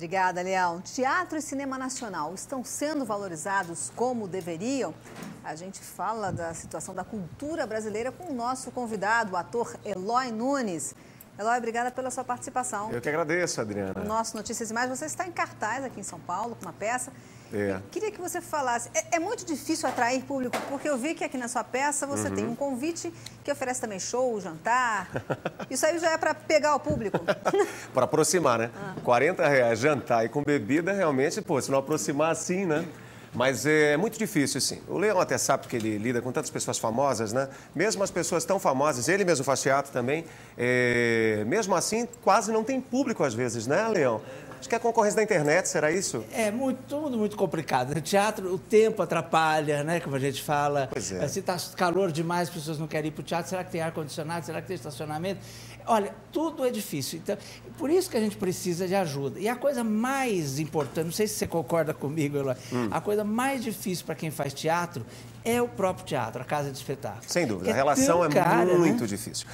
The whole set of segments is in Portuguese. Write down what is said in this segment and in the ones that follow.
Obrigada, Leão. Teatro e cinema nacional estão sendo valorizados como deveriam? A gente fala da situação da cultura brasileira com o nosso convidado, o ator Eloy Nunes. Eloy, obrigada pela sua participação. Eu que agradeço, Adriana. O nosso Notícias e Mais, você está em cartaz aqui em São Paulo com uma peça. Queria que você falasse, é muito difícil atrair público, porque eu vi que aqui na sua peça você tem um convite que oferece também show, jantar. Isso aí já é para pegar o público. Para aproximar, né? R$40 jantar e com bebida, realmente, pô, se não aproximar assim, né? Mas é muito difícil, sim. O Leão até sabe que ele lida com tantas pessoas famosas, né? Mesmo as pessoas tão famosas, ele mesmo faz teatro também, mesmo assim, quase não tem público às vezes, né, Leão? Acho que é a concorrência da internet, será isso? É tudo muito complicado. No teatro, o tempo atrapalha, né? Como a gente fala. Pois é. Se está calor demais, as pessoas não querem ir para o teatro. Será que tem ar-condicionado? Será que tem estacionamento? Olha, tudo é difícil. Então, por isso que a gente precisa de ajuda. E a coisa mais importante, não sei se você concorda comigo, Eloy, a coisa mais difícil para quem faz teatro é o próprio teatro, a casa de espetáculo. Sem dúvida, a relação é muito difícil.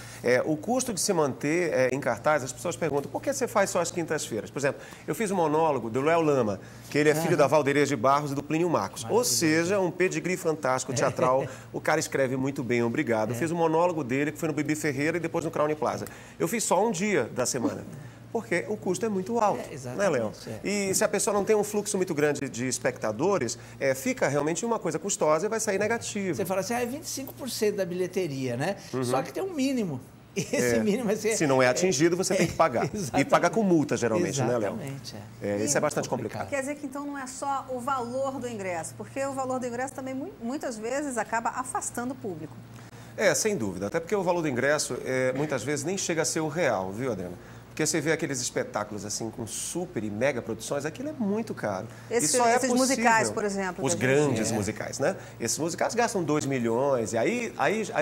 O custo de se manter em cartaz, as pessoas perguntam, por que você faz só às quintas-feiras? Por exemplo, eu fiz um monólogo do Léo Lama, que ele é filho da Valderias de Barros e do Plínio Marcos. Ou seja, um pedigree fantástico, teatral. O cara escreve muito bem, obrigado. Eu fiz um monólogo dele, que foi no Bibi Ferreira e depois no Crown Plaza. Eu fiz só um dia da semana. Porque o custo é muito alto, né, Léo? E se a pessoa não tem um fluxo muito grande de espectadores, fica realmente uma coisa custosa e vai sair negativo. Você fala assim, é 25% da bilheteria, né? Só que tem um mínimo. Esse mínimo... Se não é atingido, você tem que pagar. E pagar com multa, geralmente, né, Léo? Exatamente. Isso é bastante complicado. Quer dizer que, então, não é só o valor do ingresso, porque o valor do ingresso também, muitas vezes, acaba afastando o público. Sem dúvida. Até porque o valor do ingresso, muitas vezes, nem chega a ser o real, viu, Adriana? Porque você vê aqueles espetáculos assim com super e mega produções, aquilo é muito caro. Esses musicais, por exemplo. Os grandes musicais, né? Esses musicais gastam 2 milhões e aí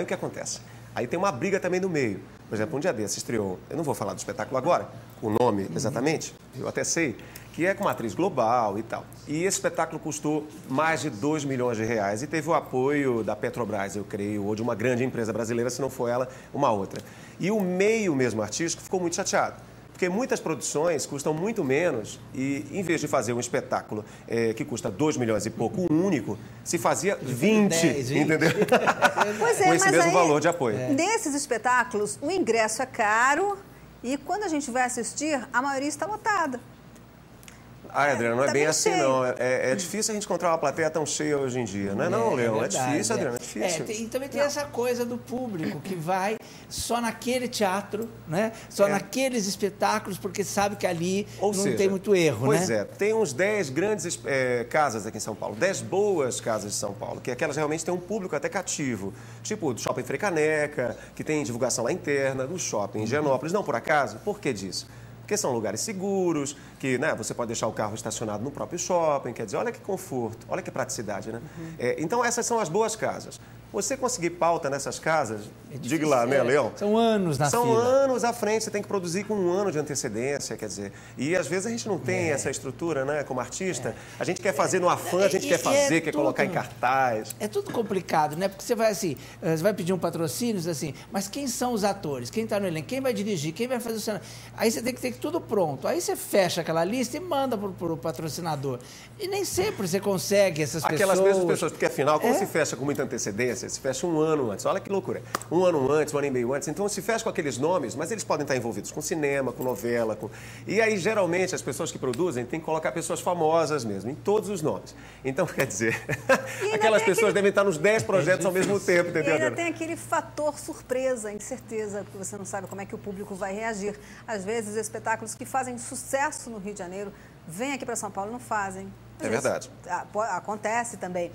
o que acontece? Aí tem uma briga também no meio. Por exemplo, um dia desses estreou, eu não vou falar do espetáculo agora, o nome exatamente, eu até sei, que é com uma atriz global e tal. E esse espetáculo custou mais de 2 milhões de reais e teve o apoio da Petrobras, eu creio, ou de uma grande empresa brasileira, se não for ela, uma outra. E o meio mesmo artístico ficou muito chateado, porque muitas produções custam muito menos e, em vez de fazer um espetáculo que custa 2 milhões e pouco, um único, se fazia 20, entendeu? Pois com esse mesmo valor de apoio. Nesses espetáculos, o ingresso é caro e quando a gente vai assistir, a maioria está lotada. Adriana, não é bem assim, não. É difícil a gente encontrar uma plateia tão cheia hoje em dia, não é não, Leão? É difícil, Adriana, é difícil. E também tem essa coisa do público que vai só naquele teatro, né? Só naqueles espetáculos, porque sabe que ali tem muito erro, né? Pois é, tem uns 10 grandes casas aqui em São Paulo, 10 boas casas de São Paulo, que aquelas realmente têm um público até cativo, tipo do Shopping Frei Caneca, que tem divulgação lá interna, do Shopping Higienópolis. Não por acaso? Por que disso? Porque são lugares seguros, que você pode deixar o carro estacionado no próprio shopping, quer dizer, olha que conforto, olha que praticidade, né? Então, essas são as boas casas. Você conseguir pauta nessas casas, diga lá, né, Leão? São anos na fila. São anos à frente, você tem que produzir com um ano de antecedência, quer dizer. E às vezes a gente não tem essa estrutura, né, como artista. A gente quer fazer no afã, a gente quer fazer, quer colocar em cartaz. É tudo complicado, né? Porque você vai assim, você vai pedir um patrocínio, assim, mas quem são os atores? Quem está no elenco? Quem vai dirigir? Quem vai fazer o cenário? Aí você tem que ter tudo pronto. Aí você fecha aquela lista e manda para o patrocinador. E nem sempre você consegue essas pessoas. Aquelas mesmas pessoas, porque afinal, como se fecha com muita antecedência, se fecha um ano antes. Olha que loucura. Um ano antes, um ano e meio antes. Então se fecha com aqueles nomes, mas eles podem estar envolvidos com cinema, com novela. E aí, geralmente, as pessoas que produzem têm que colocar pessoas famosas mesmo, em todos os nomes. Então, quer dizer, aquelas pessoas devem estar nos 10 projetos ao mesmo tempo, entendeu? E ainda tem aquele fator surpresa, incerteza, porque você não sabe como é que o público vai reagir. Às vezes, espetáculos que fazem sucesso no Rio de Janeiro vêm aqui para São Paulo e não fazem. É verdade. Acontece também.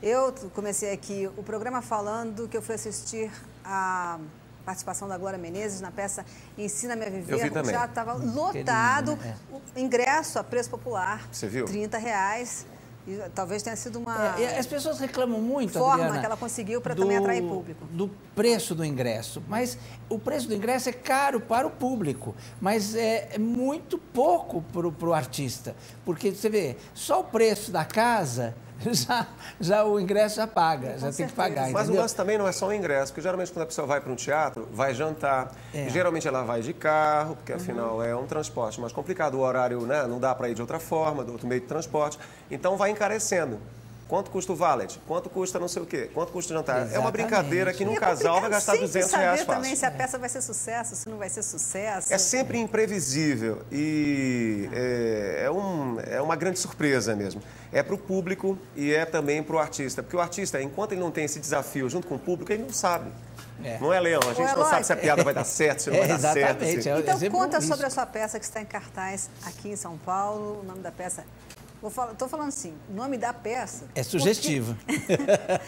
Eu comecei aqui o programa falando que eu fui assistir a participação da Glória Menezes na peça Ensina-me a Viver. Eu vi também. O teatro estava lotado, o ingresso a preço popular, você viu? R$30. E talvez tenha sido uma as pessoas reclamam muito, forma Adriana, que ela conseguiu para também atrair público. Do preço do ingresso. Mas o preço do ingresso é caro para o público, mas é muito pouco para o artista. Porque você vê, só o preço da casa já o ingresso já paga, já tem que pagar, Mas entendeu? o lance também não é só o ingresso, porque geralmente quando a pessoa vai para um teatro, vai jantar. E geralmente ela vai de carro, porque afinal é um transporte mais complicado, o horário, né, não dá para ir de outra forma, do outro meio de transporte. Então vai encarecendo. Quanto custa o valet? Quanto custa não sei o quê? Quanto custa o jantar? Exatamente. É uma brincadeira que num casal vai gastar R$200 fácil. Também se a peça vai ser sucesso, se não vai ser sucesso. É sempre imprevisível e é uma grande surpresa mesmo. É para o público e é também para o artista, porque o artista, enquanto ele não tem esse desafio junto com o público, ele não sabe. Não é, Leão? A gente não sabe se a piada vai dar certo, se não vai dar certo. Exatamente. Então conta sobre a sua peça que está em cartaz aqui em São Paulo, o nome da peça... Estou falando assim, o nome da peça... É sugestivo.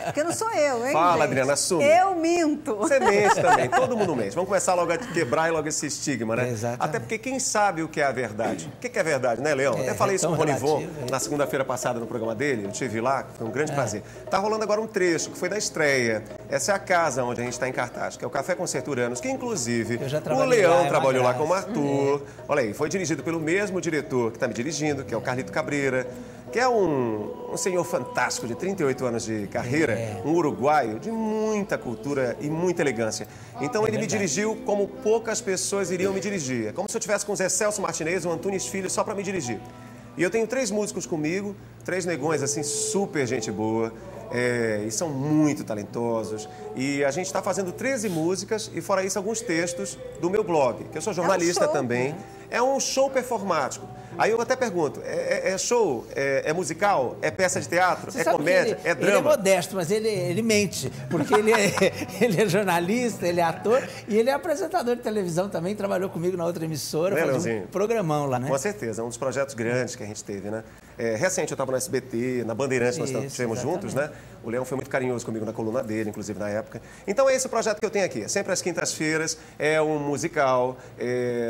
Porque não sou eu, hein, Fala, gente? Adriana, assume. Eu minto. Você mente também, todo mundo mente. Vamos começar logo a quebrar logo esse estigma, né? Exatamente. Até porque quem sabe o que é a verdade? O que é a verdade, né, Leão? Até falei isso com o Ronivon na segunda-feira passada no programa dele, eu estive lá, foi um grande prazer. Tá rolando agora um trecho que foi da estreia. Essa é a casa onde a gente está em cartaz, que é o Café Concerturanos, que inclusive o Leão trabalhou lá com o Arthur. Olha aí, foi dirigido pelo mesmo diretor que está me dirigindo, que é o Carlito Cabreira, que é um senhor fantástico de 38 anos de carreira, um uruguaio de muita cultura e muita elegância. Então ele me dirigiu como poucas pessoas iriam me dirigir. É como se eu tivesse com o Zé Celso Martinez, o Antunes Filho, só para me dirigir. E eu tenho 3 músicos comigo, 3 negões assim, super gente boa. E são muito talentosos. E a gente está fazendo 13 músicas e, fora isso, alguns textos do meu blog, que eu sou jornalista também. É um show performático. Aí eu até pergunto, é show? É musical? É peça de teatro? Você é sabe comédia? É drama? Ele é modesto, mas ele mente, porque ele é jornalista, ele é ator e ele é apresentador de televisão também, trabalhou comigo na outra emissora, fazia um programão lá, né? Com certeza, é um dos projetos grandes que a gente teve, né? Recente eu estava no SBT, na Bandeirantes, nós estivemos juntos, né? O Leão foi muito carinhoso comigo na coluna dele, inclusive na época. Então é esse o projeto que eu tenho aqui. Sempre às quintas-feiras, é um musical,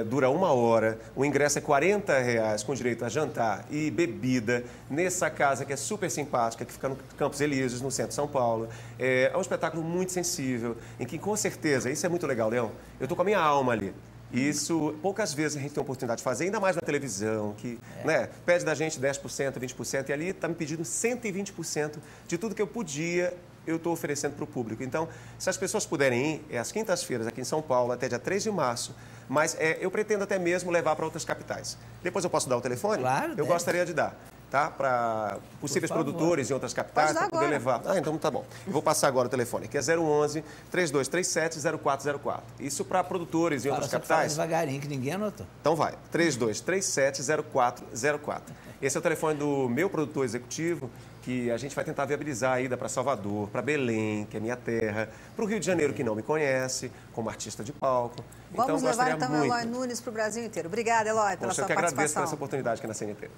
dura 1 hora, o ingresso é R$40, com direito a jantar e bebida, nessa casa que é super simpática, que fica no Campos Elíseos, no centro de São Paulo. É um espetáculo muito sensível, em que com certeza, isso é muito legal, Leão, eu tô com a minha alma ali. Isso, poucas vezes a gente tem a oportunidade de fazer, ainda mais na televisão, que né, pede da gente 10%, 20%, e ali está me pedindo 120% de tudo que eu podia, eu estou oferecendo para o público. Então, se as pessoas puderem ir, é às quintas-feiras aqui em São Paulo, até dia 3 de março, mas eu pretendo até mesmo levar para outras capitais. Depois eu posso dar o telefone? Claro, eu gostaria de dar. Tá? Para possíveis produtores em outras capitais, para poder levar. Então tá bom. Eu vou passar agora o telefone, que é 011-3237-0404. Isso para produtores em outras capitais. Fala devagarinho, que ninguém anotou. Então vai, 3237-0404. Esse é o telefone do meu produtor executivo, que a gente vai tentar viabilizar a ida para Salvador, para Belém, que é minha terra, para o Rio de Janeiro, que não me conhece, como artista de palco. Vamos levar então o Eloy Nunes para o Brasil inteiro. Obrigada, Eloy, pela sua participação. Eu que agradeço por essa oportunidade aqui na CNT.